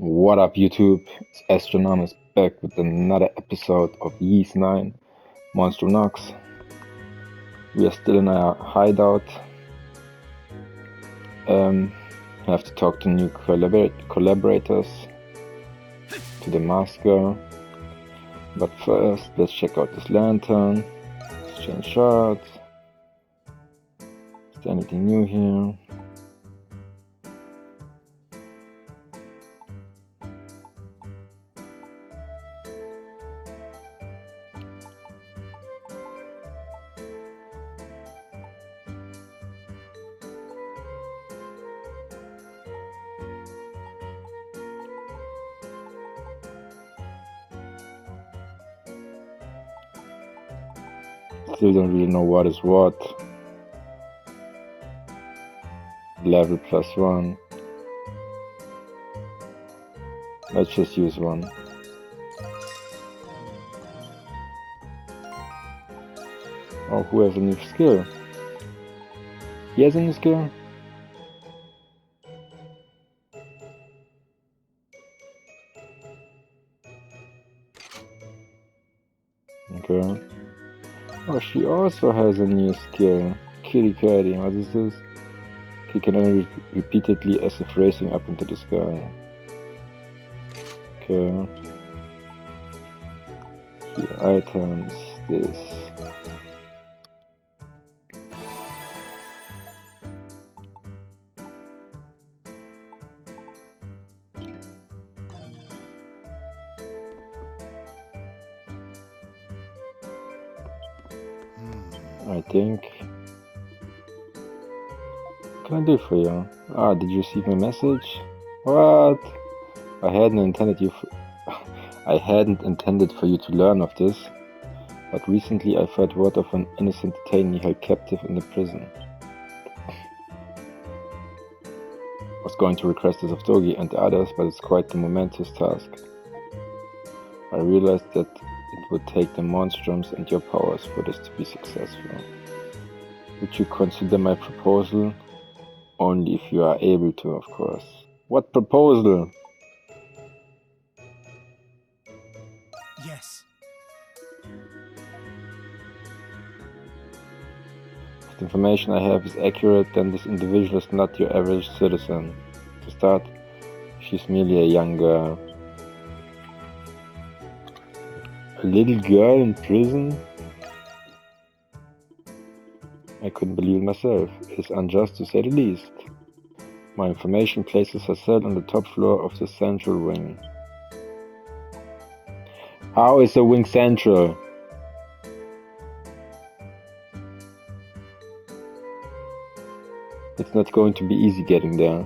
What up, YouTube? It's Astronomist back with another episode of Yeast 9, Monstrum Nox. We are still in our hideout. Have to talk to new collaborators, to the masker. But first, let's check out this lantern. Exchange shots. Is there anything new here? Still don't really know what is what. Level +1. Let's just use one. Oh, who has a new skill? He has a new skill? Okay. Oh, she also has a new skill. Kitty Catty, what is this? He can only repeatedly as if racing up into the sky. Okay. Here, items, this. I think. What can I do for you? Ah, did you receive my message? What? I hadn't intended for you to learn of this, but recently I heard word of an innocent detainee held captive in the prison. I was going to request this of Dogi and the others, but it's quite the momentous task. I realized that it would take the Monstrums and your powers for this to be successful. Would you consider my proposal? Only if you are able to, of course. What proposal? Yes. If the information I have is accurate, then this individual is not your average citizen. To start, she's merely a young girl. A little girl in prison? I couldn't believe it myself. It is unjust to say the least. My information places her cell on the top floor of the central wing. How is the wing central? It's not going to be easy getting there.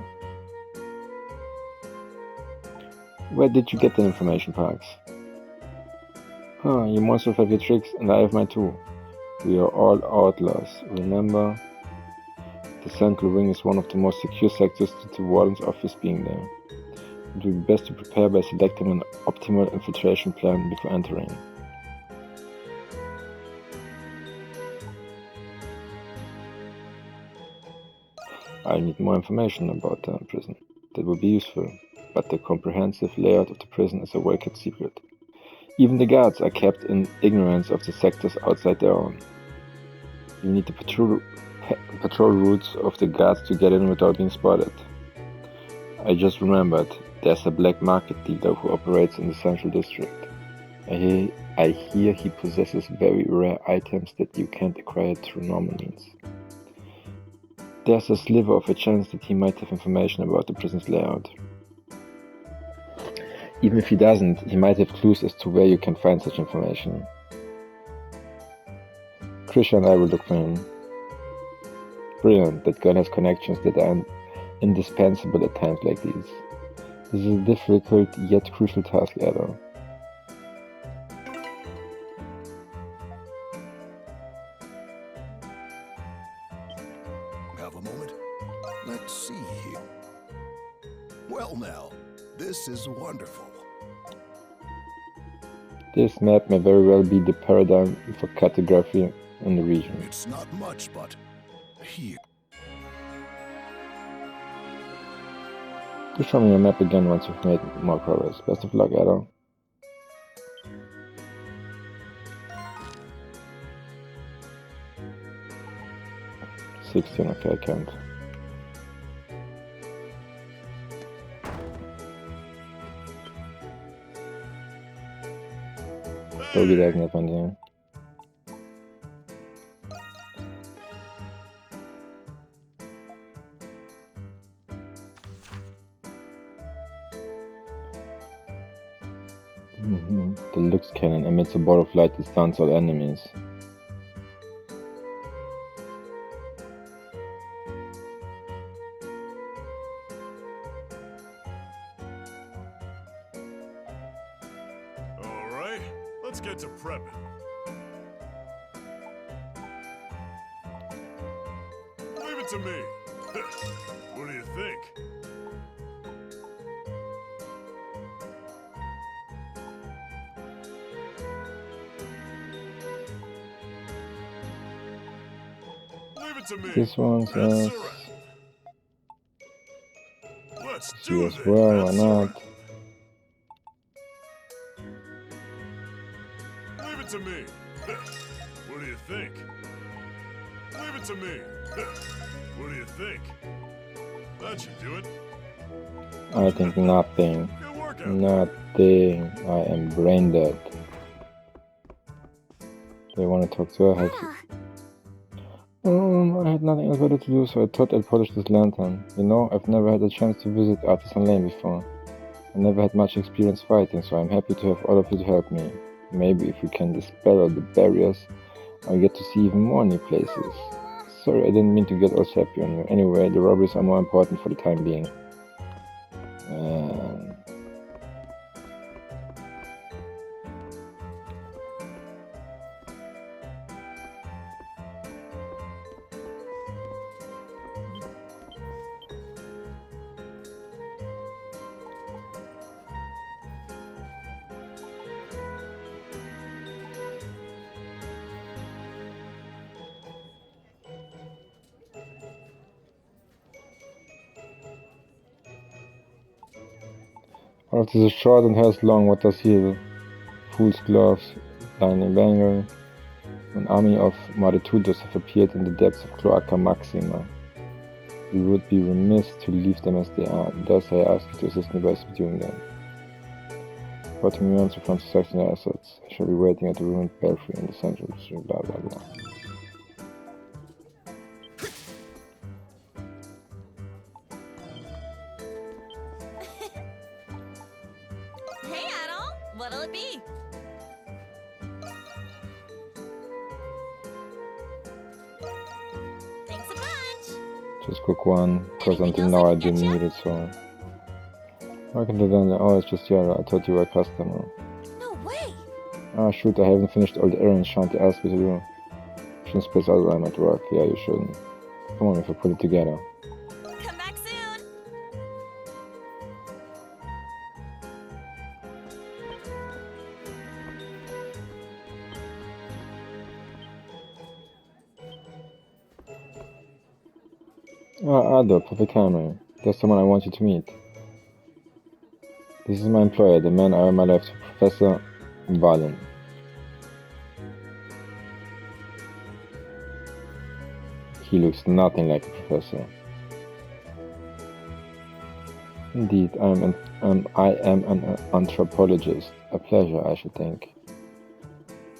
Where did you get the information, Parks? You monsters have your tricks, and I have mine too. We are all outlaws, remember? The central wing is one of the most secure sectors due to Warden's office being there. It would be best to prepare by selecting an optimal infiltration plan before entering. I need more information about the prison. That would be useful, but the comprehensive layout of the prison is a well-kept secret. Even the guards are kept in ignorance of the sectors outside their own. You need the patrol routes of the guards to get in without being spotted. I just remembered, there's a black market dealer who operates in the central district. I hear he possesses very rare items that you can't acquire through normal means. There's a sliver of a chance that he might have information about the prison's layout. Even if he doesn't, he might have clues as to where you can find such information. Christin and I will look for him. Brilliant, that girl has connections that are indispensable at times like these. This is a difficult yet crucial task, Adol. Have a moment? Let's see here. Well now, this is wonderful. This map may very well be the paradigm for cartography in the region. It's not much, but here. Do show me your map again once you've made more progress. Best of luck, Adol. 16, okay, I can't. Dogi doesn't have anything. The Lux cannon emits a ball of light that stuns all enemies. Alright, let's get to prepping. Leave it to me. What do you think? To me. This one says let's do as well, why not? Leave it to me. What do you think? Leave it to me. What do you think? That should do it. I think nothing. Nothing. I am brain dead. Do I want to talk to her? I had nothing else better to do, so I thought I'd polish this lantern. You know, I've never had a chance to visit Artisan Lane before. I never had much experience fighting, so I'm happy to have all of you to help me. Maybe if we can dispel all the barriers, I'll get to see even more new places. Sorry, I didn't mean to get all sappy on you. Anyway, the robberies are more important for the time being. All of this is short and hairs long. What does he have? Fool's gloves, lightning bangle. An army of Maritudos have appeared in the depths of Cloaca Maxima. We would be remiss to leave them as they are. Thus I ask you to assist me by subduing them. 40 millions of Francis Saxon assets. I shall be waiting at the ruined belfry in the central district, blah blah blah. Hey Adol, what'll it be? Thanks a bunch. Just cook one, because until now I didn't need it, so... Why can't I then? Oh, it's just Yara. I thought you were a customer. No way! Ah, shoot, I haven't finished all the errands Shanti asked me to do. Shouldn't space out while I'm at work. Yeah, you shouldn't. Come on, if I put it together. Come back soon! Ah, Adol, perfect camera. That's someone I want you to meet. This is my employer, the man I owe my life to, Professor Valen. He looks nothing like a professor. Indeed, I am an anthropologist. A pleasure, I should think.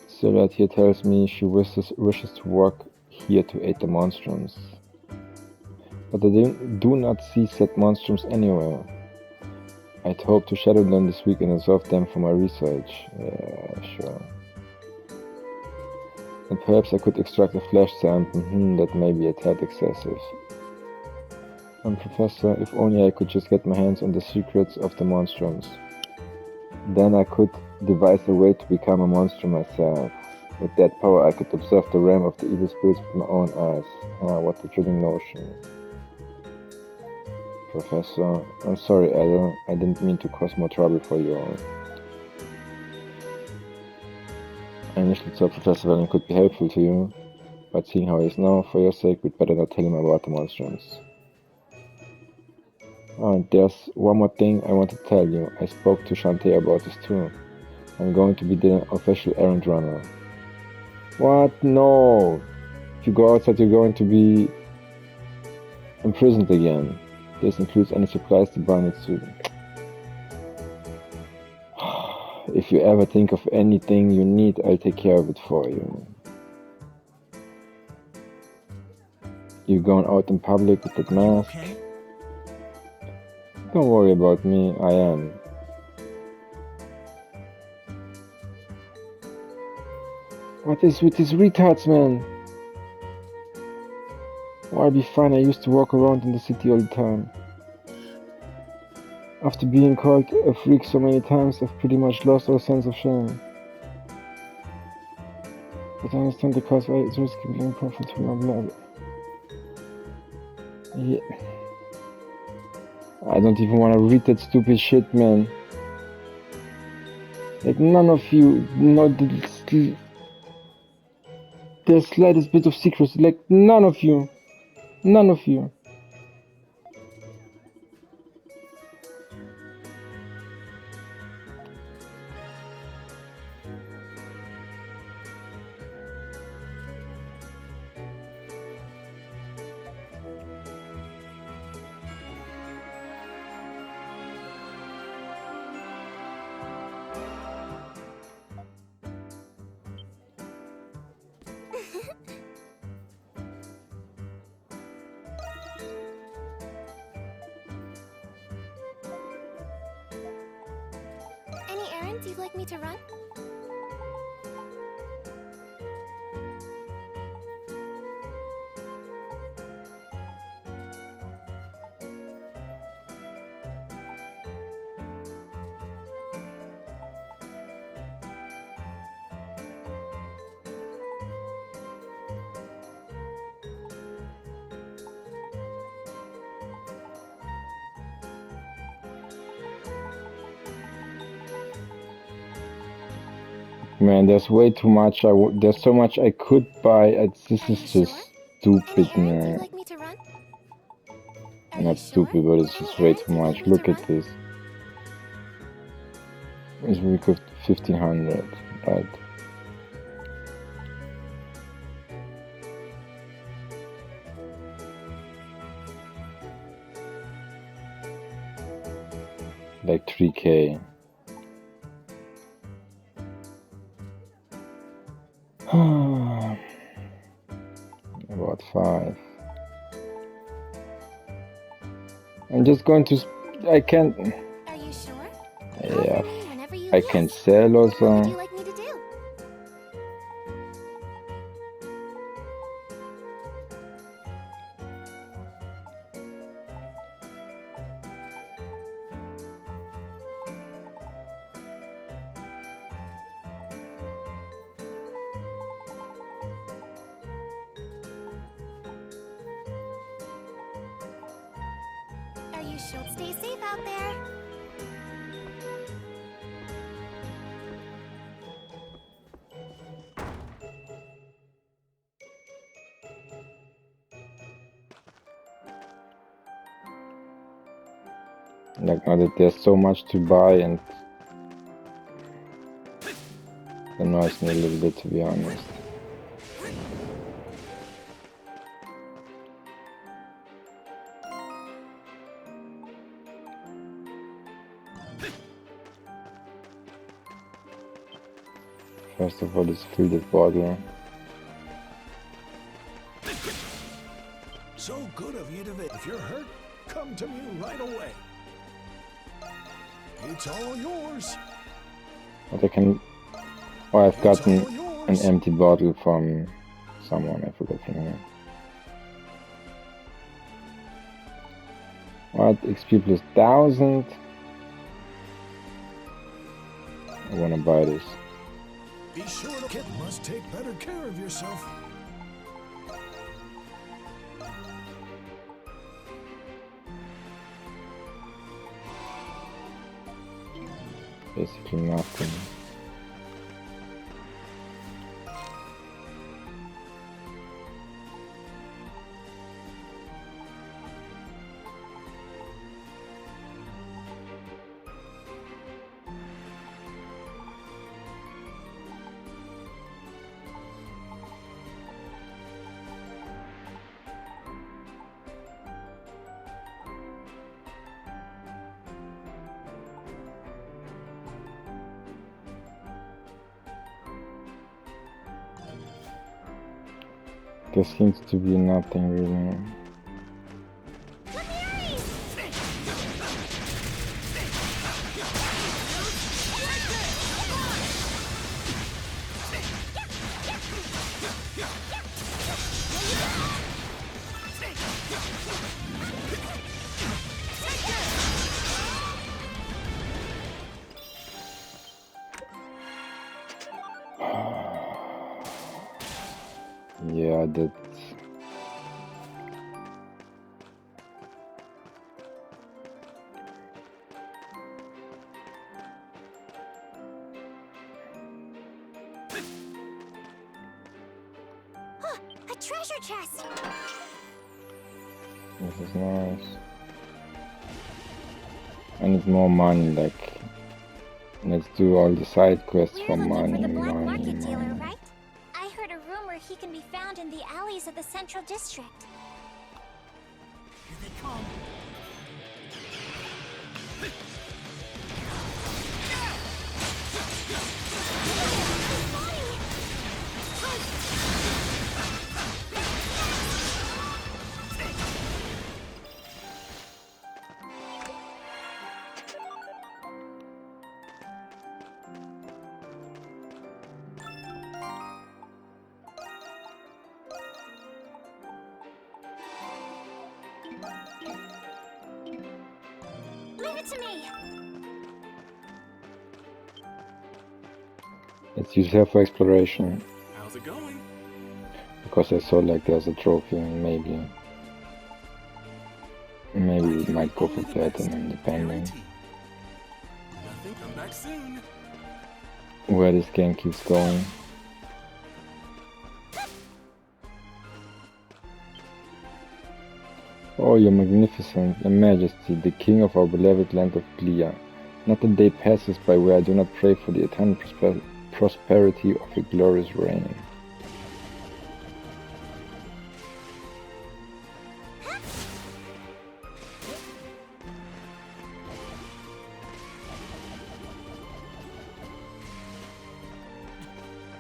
Sylvia here tells me she wishes to work here to aid the Monstrums. But I do not see said Monstrums anywhere. I'd hope to shadow them this week and observe them for my research. Yeah, sure. And perhaps I could extract a flesh sample. That may be a tad excessive. Professor, if only I could just get my hands on the secrets of the Monstrums. Then I could devise a way to become a monstrum myself. With that power I could observe the realm of the evil spirits with my own eyes. Ah, what a thrilling notion. Professor, I'm sorry, Adol. I didn't mean to cause more trouble for you all. I initially thought Professor Valen could be helpful to you, but seeing how he is now, for your sake, we'd better not tell him about the Monstrums. Oh, there's one more thing I want to tell you. I spoke to Shantae about this too. I'm going to be the official errand runner. What? No! If you go outside, you're going to be imprisoned again. This includes any supplies the bar needs to. If you ever think of anything you need, I'll take care of it for you. You going out in public with that mask? Okay. Don't worry about me, I am. What is with these retards, man? Oh, I'll be fine, I used to walk around in the city all the time. After being called a freak so many times, I've pretty much lost all sense of shame. But I understand the cost, why it's risky being profit from my blood. Yeah. I don't even want to read that stupid shit, man. Like, none of you know the slightest bit of secrecy. Like, none of you. None of you. Any errands you'd like me to run? Man, there's way too much. There's so much I could buy. This is just stupid, Any errands man. you'd like me to run? Are Not you sure? stupid, but it's Any just way errands too you'd much. like me to Look at run? this. It's week of 1500, right? Like 3K. About 5. I'm just going to. I can't. Are you sure? Yeah, Call me whenever you I can yes. sell What would also. you like me to do? Are you sure? Stay safe out there. Like now that there's so much to buy, and it annoys me a little bit, to be honest. First of all, let's fill this bottle. So good of you to visit. If you're hurt, come to me right away. It's all yours. But I can. Oh, I've It's gotten all an yours. empty bottle from someone. I forgot from who. What? XP plus 1000? I wanna buy this. Be sure to get. Must take better care of yourself. Basically nothing. There seems to be nothing really. Yeah, that's... A treasure chest! This is nice. I need more money, like... Let's do all the side quests for We're looking money, for the black money, market dealer, money. right? I heard a rumor he can be found in the alleys of the Central District. Here they come. Leave it to me! Let's use her for exploration. How's it going? Because I saw like there's a trophy and maybe we might go for platinum depending Guaranteed. Nothing, come back soon. where this game keeps going. Oh, your magnificent, your majesty, the king of our beloved land of Glia. Not a day passes by where I do not pray for the eternal prosperity of your glorious reign.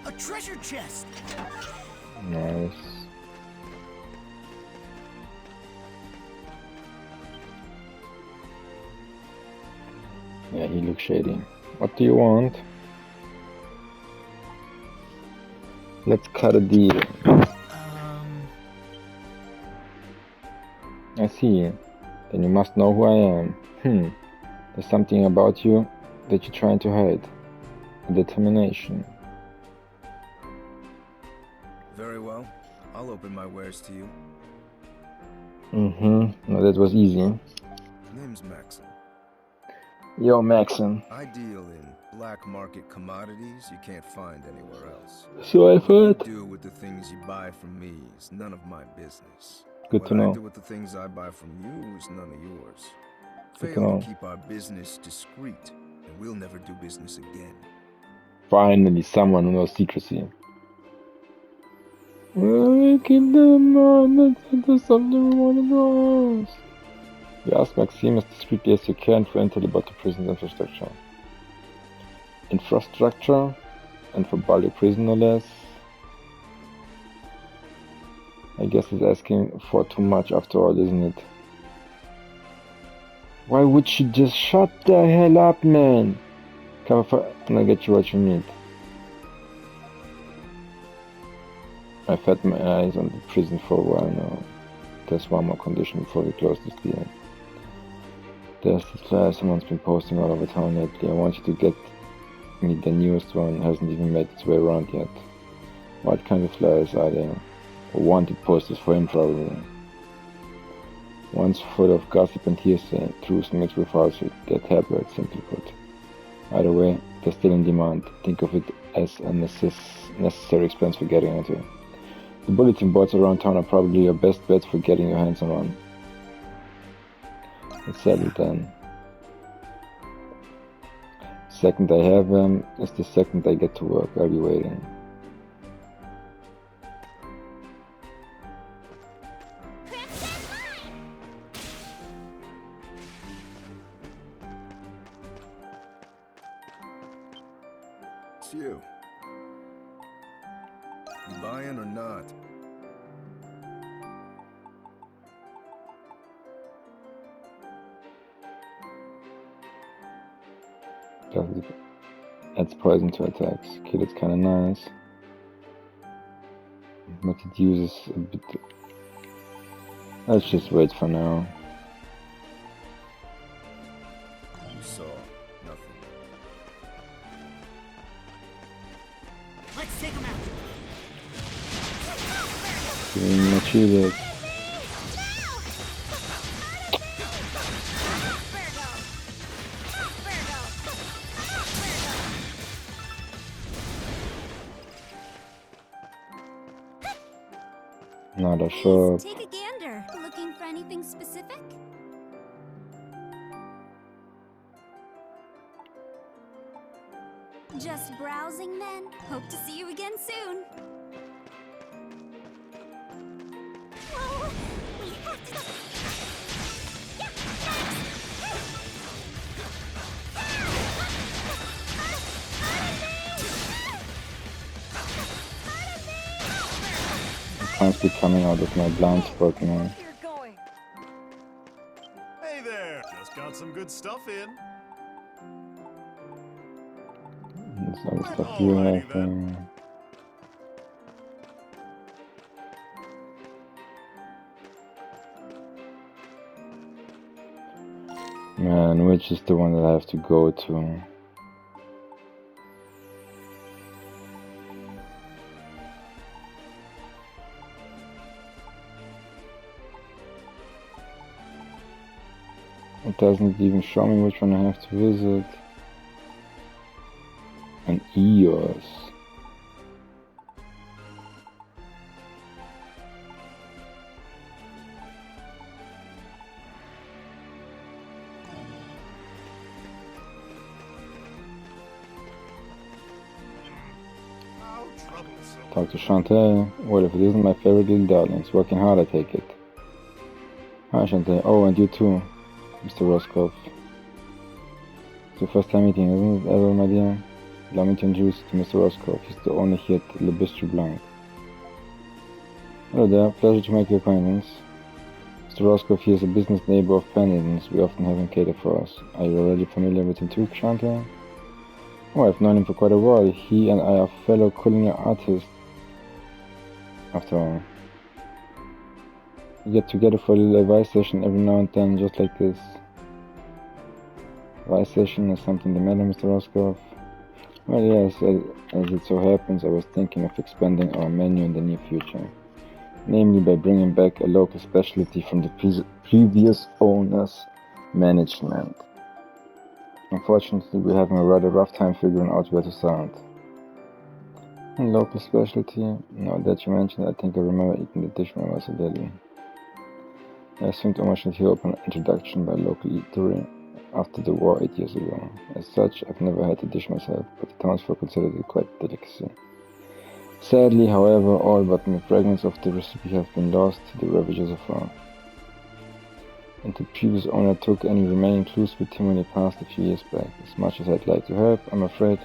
A treasure chest. Nice. Yeah, he looks shady. What do you want? Let's cut a deal. I see. Then you must know who I am. There's something about you that you're trying to hide. A determination. Very well. I'll open my wares to you. No, that was easy. Name's Maxim. Yo, Maxim. I deal in black market commodities you can't find anywhere else. So I've What you heard. do with the things you buy from me is none of my business. Good to What I know. do with the things I buy from you is none of yours. Good to Fail know. to keep our business discreet, and we'll never do business again. Finally, someone who knows secrecy. Well, keep them on. There's something we want to do. You ask Maxime as discreetly as you can for intel about the prison's infrastructure. Infrastructure? And for Balduq prison, no less? I guess he's asking for too much after all, isn't it? Why would she just shut the hell up, man? Come on, and I'll get you what you need. I've had my eyes on the prison for a while now. There's one more condition before we close this deal. There's this flyer someone's been posting all over town lately. I want you to get me the newest one. Hasn't even made its way around yet. What kind of flyers are there? Wanted posters for him, probably. One's full of gossip and hearsay, truth mixed with falsehood. They're tabloids, simply put. Either way, they're still in demand. Think of it as a necessary expense for getting into. The bulletin boards around town are probably your best bet for getting your hands on one. Let's settle then. Second I have them is the second I get to work. I'll be waiting. It's you. You buying or not? Plus it adds poison to attacks. Okay, that's kinda nice. But it uses a bit... Let's just wait for now. You saw nothing. Let's take him out. Getting cheated. Not a shop. Take a gander. Looking for anything specific? Just browsing then. Hope to see you again soon. Whoa! We have to... Can't be coming out of my blind spot now. Hey there! Just got some good stuff in. That's all the stuff you have. Man, which is the one that I have to go to? It doesn't even show me which one I have to visit. An EOS. How troublesome. Talk to Shantae. Well, if it isn't my favorite little darling, it's working hard, I take it. Hi Shantae. Oh, and you too, Mr. Roscoff. It's your first time meeting, isn't it, Adol, my dear? Allow me to introduce you to Mr. Roscoff. He's the owner here at Le Bistro Blanc. Hello there, pleasure to make your acquaintance. Mr. Roscoff here is a business neighbor of Penitence. We often have him cater for us. Are you already familiar with him too, Shantae? Oh, I've known him for quite a while. He and I are fellow culinary artists. After all. We get together for a little advice session every now and then, just like this. Advice session is something the matter, Mr. Roscoff? Well, yes, as it so happens, I was thinking of expanding our menu in the near future. Namely by bringing back a local specialty from the previous owner's management. Unfortunately, we're having a rather rough time figuring out where to start. A local specialty? Now that you mention it, I think I remember eating the dish when I was in Delhi. I assumed Omar should hear upon an introduction by a local eatery after the war 8 years ago. As such, I've never had the dish myself, but the townsfolk considered it quite a delicacy. Sadly, however, all but the fragments of the recipe have been lost to the ravages of war. And the previous owner took any remaining clues with him when he passed a few years back. As much as I'd like to help, I'm afraid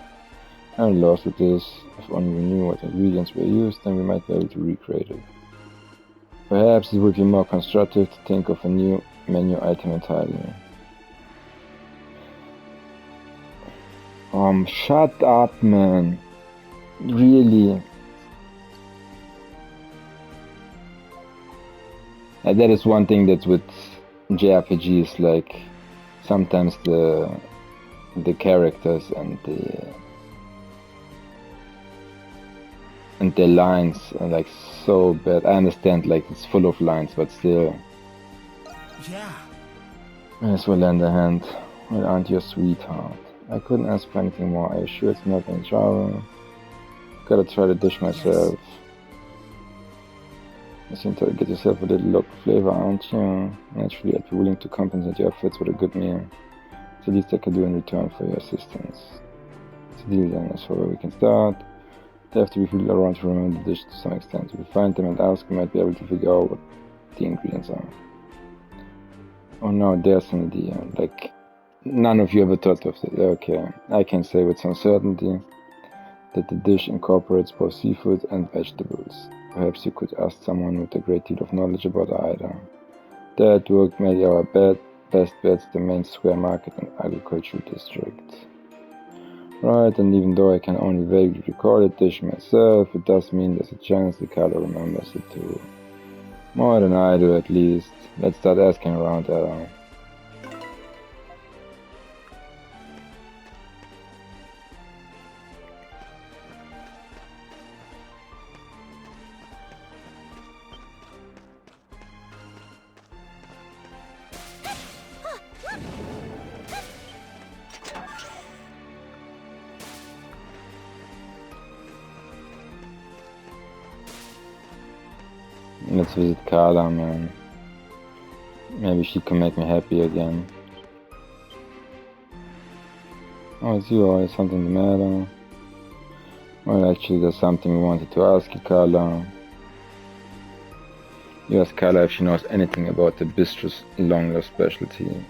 I'm lost with this. If only we knew what ingredients were used, then we might be able to recreate it. Perhaps it would be more constructive to think of a new menu item entirely. Shut up, man. Really? And that is one thing that's with JRPGs, like sometimes the characters and the lines are like so bad. I understand, like it's full of lines, but still. Yeah. May as well lend a hand. Well, aren't you a sweetheart? I couldn't ask for anything more. Are you sure it's not any trouble? Gotta try the dish myself. You seem to get yourself a little local flavor, aren't you? Naturally, I'd be willing to compensate your efforts with a good meal. It's the least I can do in return for your assistance. It's a deal then, as for where we can start. They have to be filled around to remember the dish to some extent. If we find them and ask, we might be able to figure out what the ingredients are. Oh no, there's an idea. Like, none of you ever thought of it. Okay, I can say with some certainty that the dish incorporates both seafood and vegetables. Perhaps you could ask someone with a great deal of knowledge about either. That work made our best bets the main square market and agricultural district. Right, and even though I can only vaguely recall the dish myself, it does mean there's a chance the Carla remembers it too. More than I do, at least. Let's start asking around, Adol. Let's visit Carla, man. Maybe she can make me happy again. Oh, it's you, or is something the matter? Well, actually, there's something we wanted to ask you, Carla. You ask Carla if she knows anything about the bistro's long-lost specialty.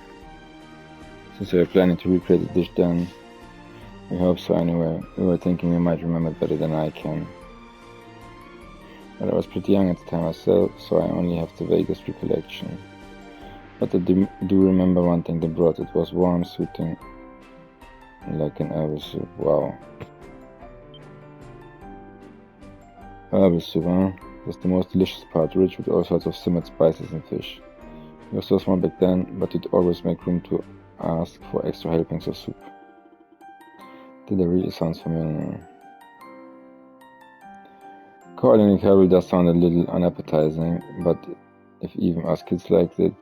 Since we are planning to recreate the dish then, we hope so anyway. We were thinking you might remember better than I can. But I was pretty young at the time myself, so I only have the vaguest recollection. But I do remember one thing they brought. It was warm, soothing, like an herbal soup. Wow. Herbal soup, huh? That's the most delicious part, rich with all sorts of simmered spices and fish. We were so small back then, but you'd always make room to ask for extra helpings of soup. That really sounds familiar. Calling it herbal does sound a little unappetizing, but if even us kids liked it,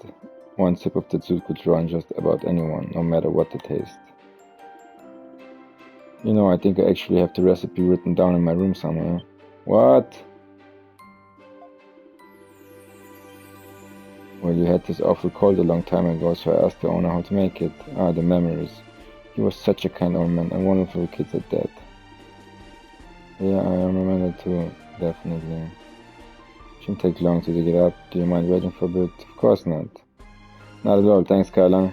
one sip of that soup could run just about anyone, no matter what the taste. You know, I think I actually have the recipe written down in my room somewhere. What? Well, you had this awful cold a long time ago, so I asked the owner how to make it. Ah, the memories. He was such a kind old man, and wonderful kids at that. Yeah, I remember that too, definitely. Shouldn't take long to dig it up. Do you mind waiting for a bit? Of course not. Not at all, thanks, Carla.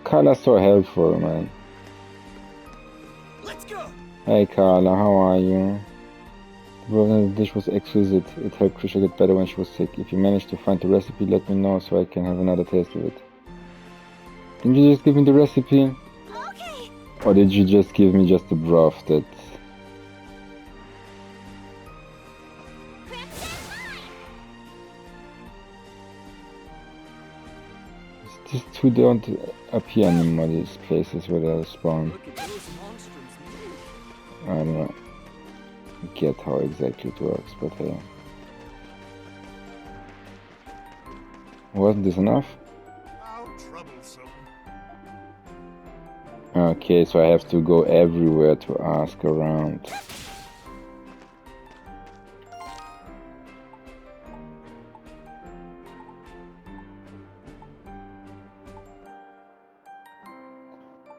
Carla's so helpful, man. Let's go. Hey, Carla, how are you? The dish was exquisite. It helped Krisha get better when she was sick. If you manage to find the recipe, let me know so I can have another taste of it. Didn't you just give me the recipe? Okay. Or did you just give me just the broth that... These two don't appear anymore, these places where they spawn. Look at those monstrums move. I don't know. Get how exactly it works, but hey. Wasn't this enough? How troublesome. Okay, so I have to go everywhere to ask around.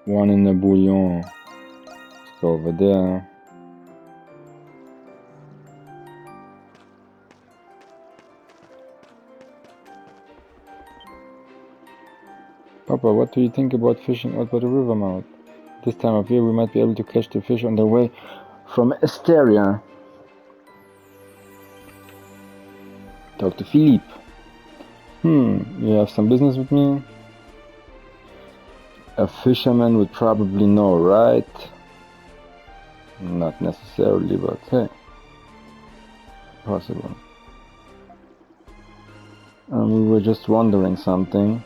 One in the bouillon. Let's go over there. Papa, what do you think about fishing out by the river mouth? This time of year we might be able to catch the fish on their way from Asteria. Talk to Philippe. You have some business with me? A fisherman would probably know, right? Not necessarily, but hey. Possible. We were just wondering something.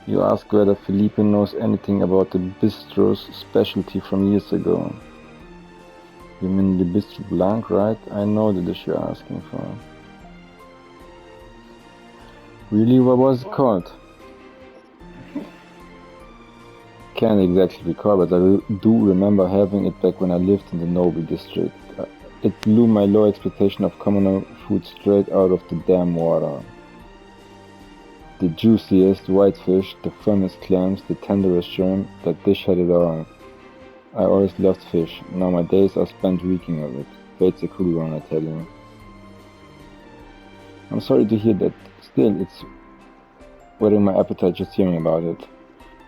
You ask whether Felipe knows anything about the bistro's specialty from years ago. You mean the Bistro Blanc, right? I know the dish you're asking for. Really, what was it called? Can't exactly recall, but I do remember having it back when I lived in the Noble district. It blew my low expectation of commoner food straight out of the damn water. The juiciest whitefish, the firmest clams, the tenderest shrimp, that dish had it all. I always loved fish. Now my days are spent reeking of it. Fate's a cruel one, I tell you. I'm sorry to hear that. Still, it's whetting my appetite just hearing about it.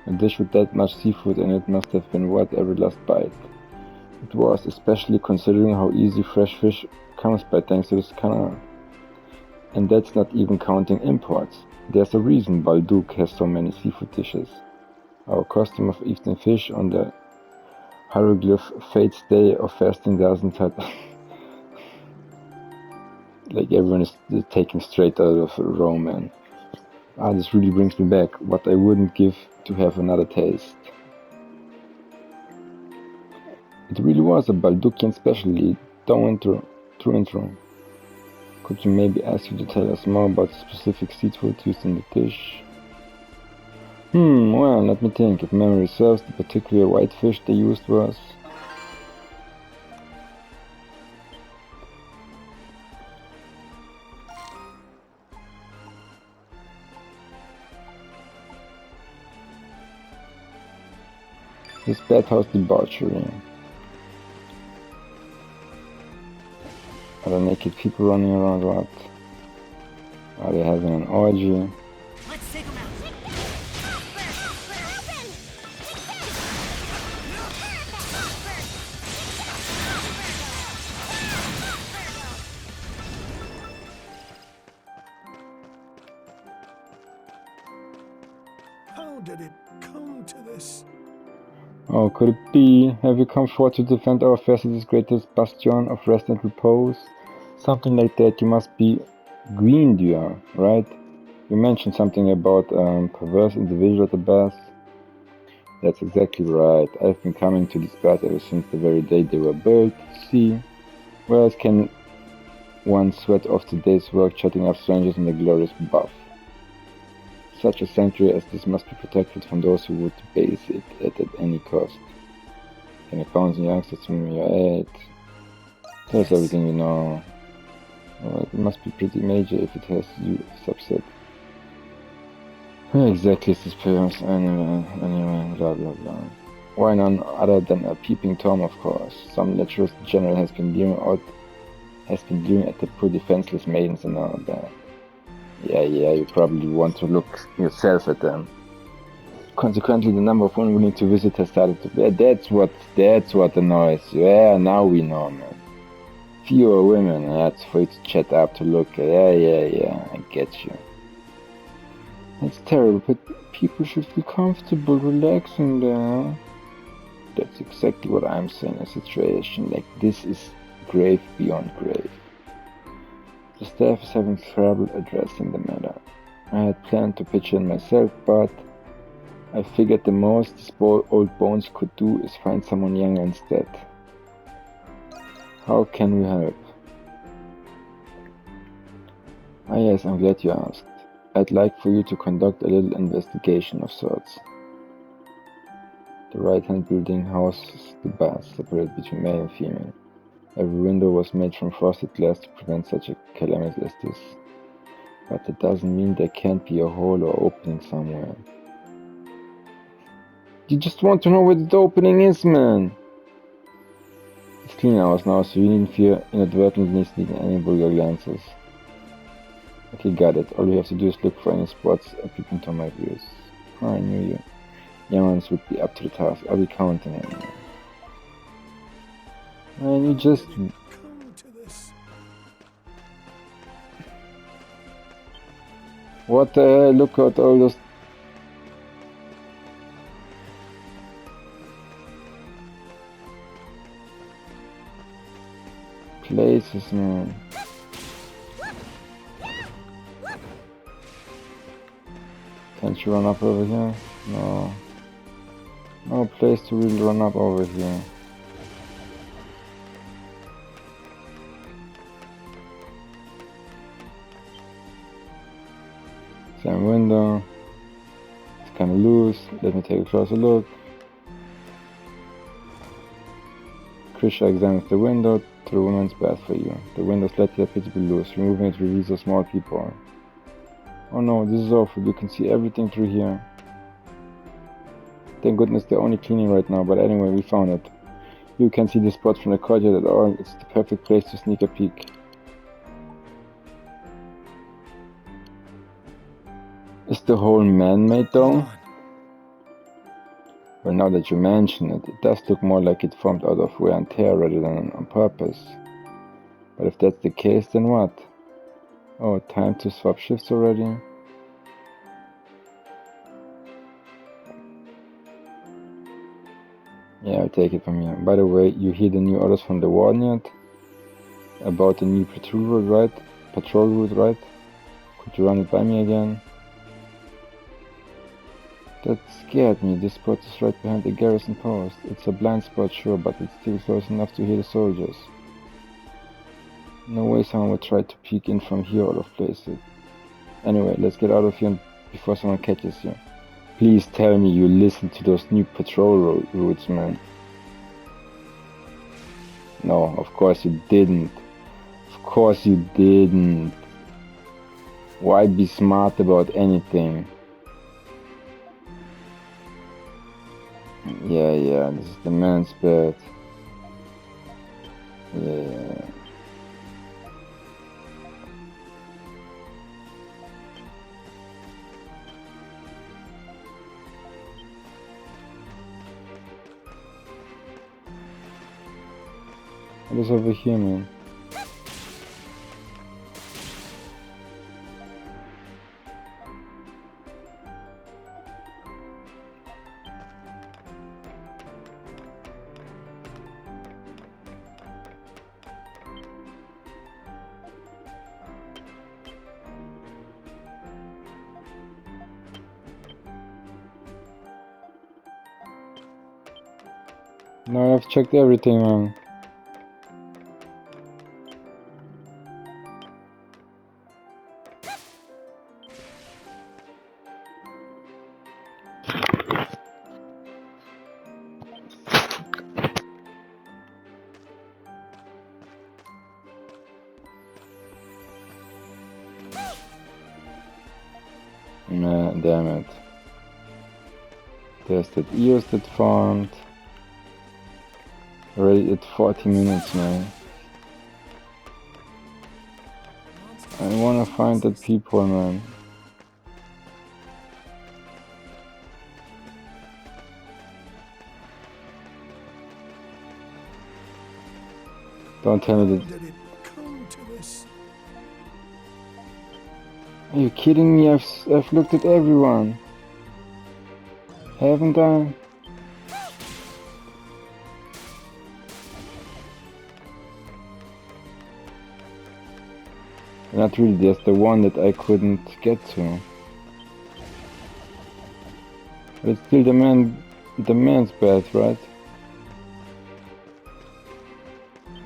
A dish with that much seafood in it must have been worth every last bite. It was, especially considering how easy fresh fish comes by thanks to this canal. And that's not even counting imports. There's a reason Balduq has so many seafood dishes. Our custom of eating fish on the hieroglyph Fate's Day of fasting doesn't have... like everyone is taken straight out of Roman. This really brings me back. What I wouldn't give to have another taste. It really was a Balduqian specialty, through and through. Could you maybe ask you to tell us more about the specific seafood used in the dish? Well, let me think. If memory serves, the particular white fish they used was... this bathhouse debauchery. Are there naked people running around? What? Are they having an orgy? Let's take him out. How did it come to this? Oh, could it be? Have you come forth to defend our facility's greatest bastion of rest and repose? Something like that. You must be Green, right? You mentioned something about perverse individual at the bath. That's exactly right. I've been coming to this bath ever since the very day they were built. See, where else can one sweat off today's work chatting up strangers in the glorious buff? Such a sanctuary as this must be protected from those who would base it at any cost. Can I bounce in youngsters from your aid? Tell us everything you know. Well, it must be pretty major if it has you subset. Where exactly is this place? Anyway, blah blah blah. Why none other than a peeping Tom, of course. Some lecherous general has been leering at the poor defenseless maidens in our bed. Yeah, you probably want to look yourself at them. Consequently, the number of women willing to visit has started to... That's what annoys you. Yeah, now we know, man. Fewer women, that's for you to chat up to look at. Yeah, I get you. That's terrible, but people should feel comfortable relaxing there. That's exactly what I'm saying. A situation like this is grave beyond grave. The staff is having trouble addressing the matter. I had planned to pitch in myself, but I figured the most these old bones could do is find someone younger instead. How can we help? Ah yes, I'm glad you asked. I'd like for you to conduct a little investigation of sorts. The right-hand building houses the baths, separated between male and female. Every window was made from frosted glass to prevent such a calamity as this. But that doesn't mean there can't be a hole or opening somewhere. You just want to know where the opening is, man! It's clean hours now, so you needn't fear inadvertently sneaking any vulgar glances. Okay, got it. All you have to do is look for any spots peeping to my views. Oh, I knew you. Young ones would be up to the task. I'll be counting on you. Man, you just... Come to this. What the hell? Look at all those... places, man. Can't you run up over here? No. No place to really run up over here. Same window. It's kinda loose. Let me take a closer look. Krisha examines the window to the woman's bath for you. The window is slightly appears loose. Removing it reveals a small peephole. Oh no, this is awful. You can see everything through here. Thank goodness they're only cleaning right now, but anyway, we found it. You can see the spot from the courtyard at all. It's the perfect place to sneak a peek. Is the hole man-made though? Well, now that you mention it, it does look more like it formed out of wear and tear rather than on purpose. But if that's the case, then what? Oh, time to swap shifts already. Yeah, I'll take it from here. By the way, you hear the new orders from the warden yet? About the new patrol route, right? Patrol route, right? Could you run it by me again? That scared me. This spot is right behind the garrison post. It's a blind spot, sure, but it's still close enough to hear the soldiers. No way someone would try to peek in from here out of places. Anyway, let's get out of here before someone catches you. Please tell me you listened to those new patrol routes, man. No, of course you didn't. Of course you didn't. Why be smart about anything? Yeah, this is the man's bed. Yeah. What is over here, man? No, I've checked everything, man. Man, damn it. There's that EOS that found. Already at 40 minutes, man. I wanna find that people, man. Don't tell me that. Did it come to this? Are you kidding me? I've looked at everyone. Haven't I? Not really, there's the one that I couldn't get to. But it's still the man's bed, right?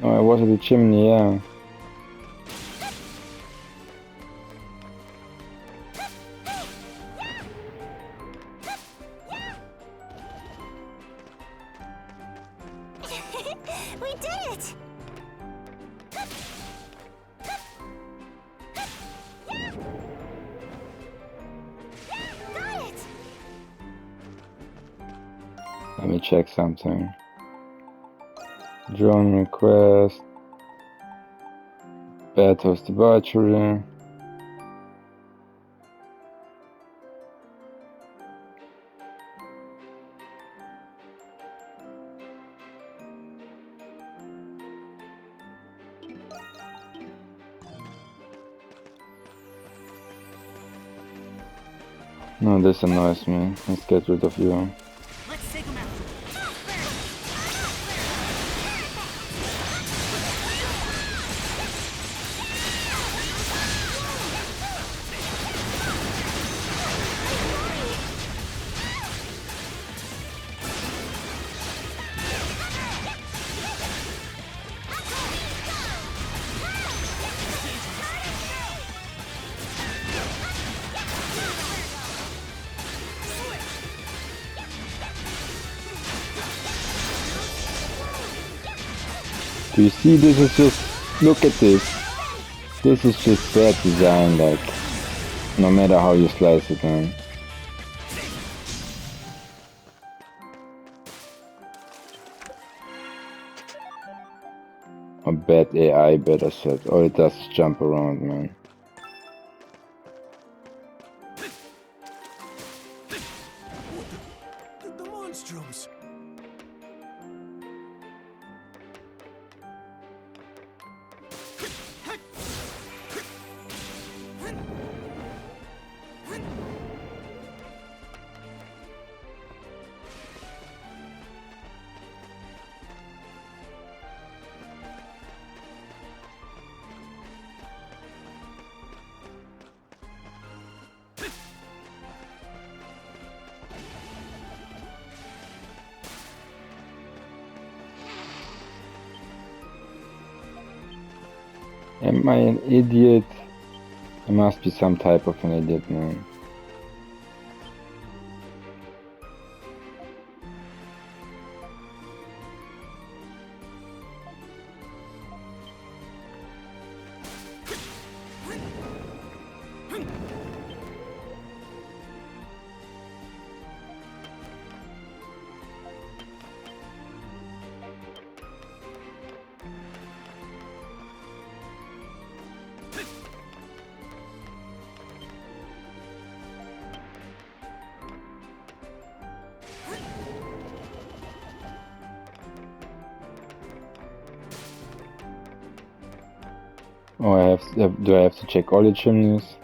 Oh, I was at the chimney, yeah. We did it! Got it! Let me check something. Drone request. Battles debauchery. No, this annoys me. Let's get rid of you. Let's take him out. Do you see, this is just, look at this. This is just bad design, like, no matter how you slice it, man. A bad AI, better said. All it does is jump around, man. The Monstrums. Am I an idiot? I must be some type of an idiot, man. Oh, do I have to check all the chimneys?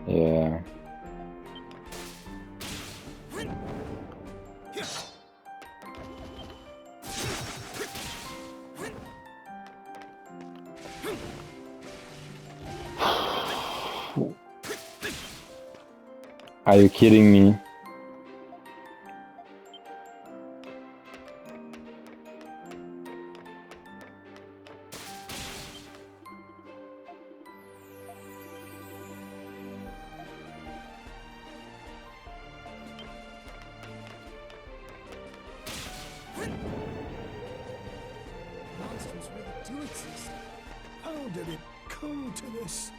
Yeah. Are you kidding me? Monsters really do exist. How did it come to this?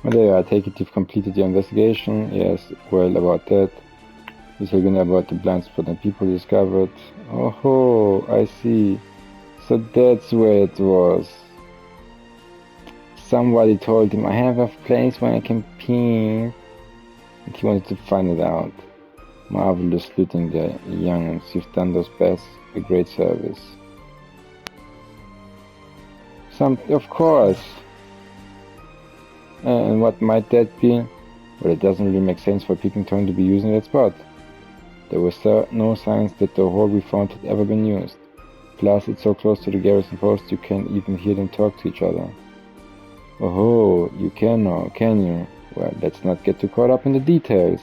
Well, there you are. I take it you've completed your investigation. Yes, well, about that. You're talking about the blind spot and people discovered. Oh ho, I see. So that's where it was. Somebody told him, I have a place where I can pee. And he wanted to find it out. Marvelous looting there, young'uns. You've done those best a great service. Of course. And what might that be? Well, it doesn't really make sense for Peeping to be using that spot. There were no signs that the hole we found had ever been used. Plus, it's so close to the garrison post you can't even hear them talk to each other. Oh, you can now, can you? Well, let's not get too caught up in the details.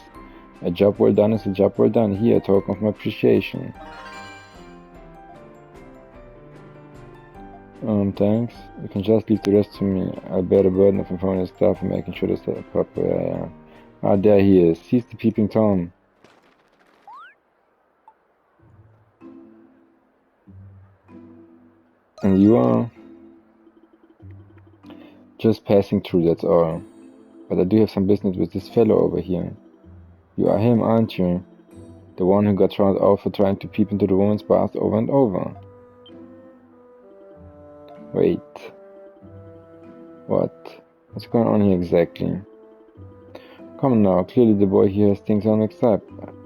A job well done is a job well done. Here, a token of my appreciation. Thanks. You can just leave the rest to me. I'll bear the burden of informing the staff and making sure they're proper. Yeah. Ah, there he is. He's the Peeping Tom. And you are? Just passing through, that's all. But I do have some business with this fellow over here. You are him, aren't you? The one who got thrown out for trying to peep into the woman's bath over and over. Wait. What? What's going on here exactly? Come now, clearly the boy here has things all mixed up.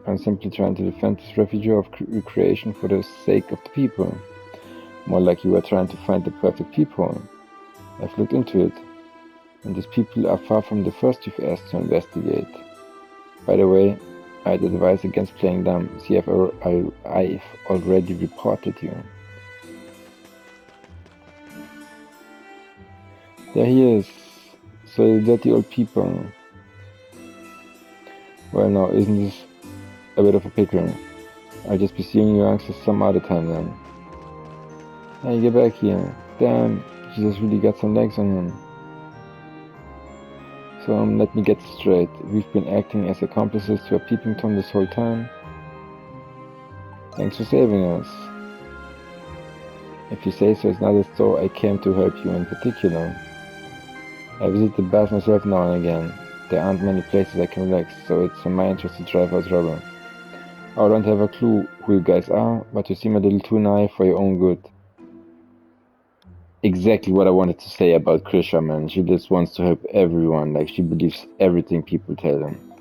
I'm simply trying to defend this refugee of recreation for the sake of the people. More like you are trying to find the perfect peephole. I've looked into it, and these people are far from the first you've asked to investigate. By the way, I'd advise against playing dumb. See, I've already reported you. There he is. So the dirty old people. Well now, isn't this a bit of a pickle? I'll just be seeing you youngsters some other time then. Hey, get back here. Damn, Jesus really got some legs on him. So let me get this straight. We've been acting as accomplices to a Peeping Tom this whole time. Thanks for saving us. If you say so, it's not as though I came to help you in particular. I visit the bath myself now and again. There aren't many places I can relax, so it's in my interest to drive out trouble. I don't have a clue who you guys are, but you seem a little too naive for your own good. Exactly what I wanted to say about Krisha, man. She just wants to help everyone, like she believes everything people tell them.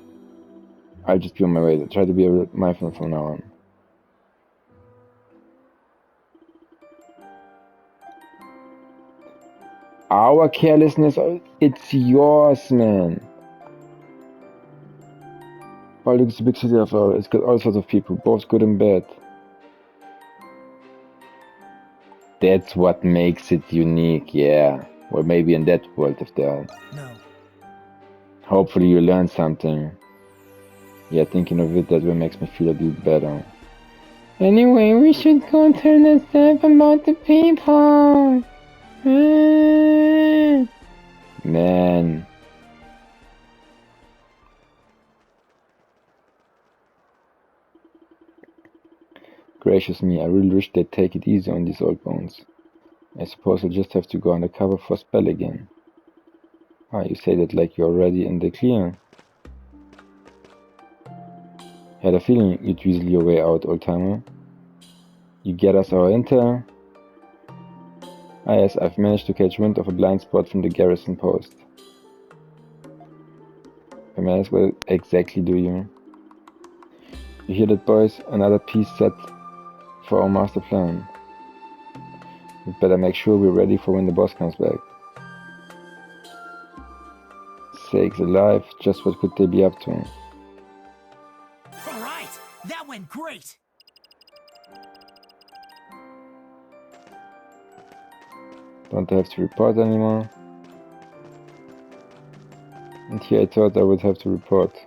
I'll just be on my way. I'll try to be mindful from now on. Our carelessness, it's yours, man. Balduq is a big city after all. It's got all sorts of people, both good and bad. That's what makes it unique, yeah. Or maybe in that world if there are. No. Hopefully you learn something. Yeah, thinking of it that way makes me feel a bit better. Anyway, we should go tell the staff about the people. Man. Gracious me, I really wish they'd take it easy on these old bones. I suppose I'll just have to go undercover for a spell again. Ah, you say that like you're already in the clear. Had a feeling you'd weasel your way out, old-timer. You get us our intel? Ah yes, I've managed to catch wind of a blind spot from the garrison post. I may as well exactly do you. You hear that, boys? Another piece set for our master plan. We'd better make sure we're ready for when the boss comes back. Sakes alive, just what could they be up to? Alright, that went great! Don't I have to report anymore? And here I thought I would have to report.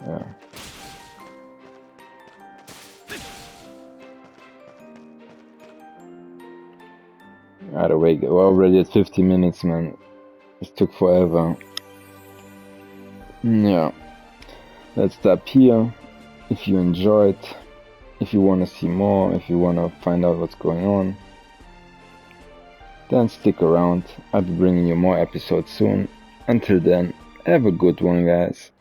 Yeah. Either way, we're already at 50 minutes, man. This took forever. Yeah. Let's stop here. If you enjoyed, if you want to see more, if you want to find out what's going on, then stick around. I'll be bringing you more episodes soon. Until then, have a good one, guys.